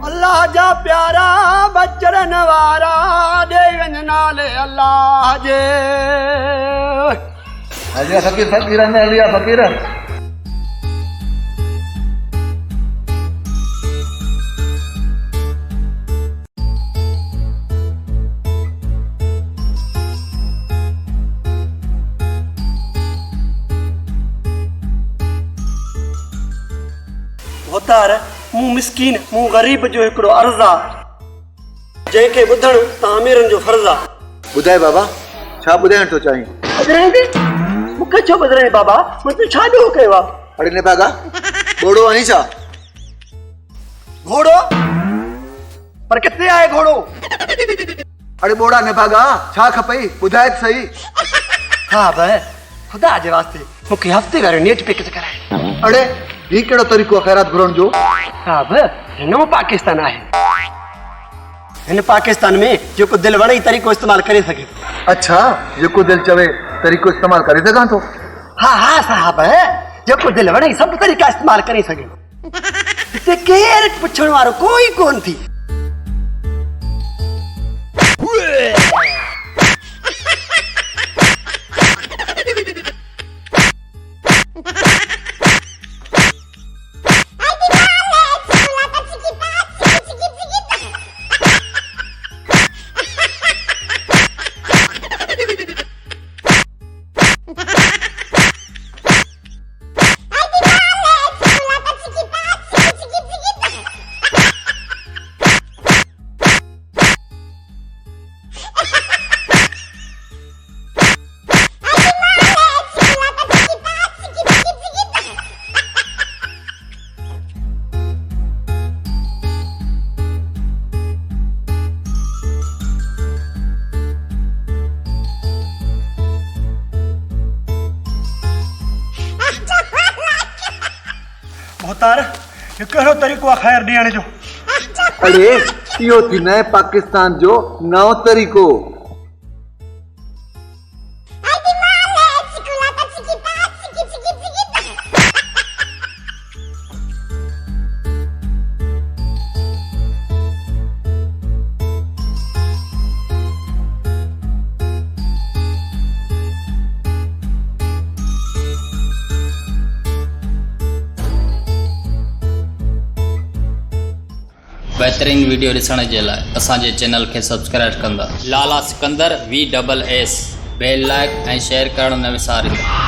अल्लाह जा प्यारा बचरन वारा देवन नाले अल्लाह जे अलिया फकीर ने अलिया फकीर होतार मूं मिस्कीन मूं गरीब जो हिकड़ो अर्ज़ा जंहिंखे ॿुधण तामीरनि जो फर्ज़ आहे। ॿुधाए बाबा छा ॿुधाइण थो चाहीं? ॿुधाए मूंखे छो ॿुधाए बाबा मूं तूं छा ॾोह कयो आहे? अड़े ने भागा घोड़ो आहीं छा? घोड़ो पर किथे आहे घोड़ो? अड़े बोड़ा ने भागा छा खपई ॿुधाए त सही। हा भाई खुदा जे वास्ते मूंखे हफ़्ते वारो नेट पैक कराए। अड़े ही केड़ो तरीक़ो आहे ख़ैरात घुरण जो? हा भाई हिनो पाकिस्तान आहे। हिन पाकिस्तान में जेको दिल वणे तरीक़ो इस्तेमाल करे सके। अच्छा जेको दिल चवे तरीक़ो इस्तेमाल करे सघां थो? हा हा साहब जेको दिल वणे सब तरीक़ा इस्तेमाल करे सके। हिते केर पुछण वारो कोई कोन थी। होतार ये कहिड़ो तरीक़ो आहे ख़ैर ॾियण जो? अरे इहो थी नए पाकिस्तान जो नओं तरीक़ो। बेहतरीन वीडियो ॾिसण जे लाइ असांजे चैनल खे सब्सक्राइब कंदा। लाला सिकंदर VSS बेल लाइक ऐं शेयर करणु न विसारिजो।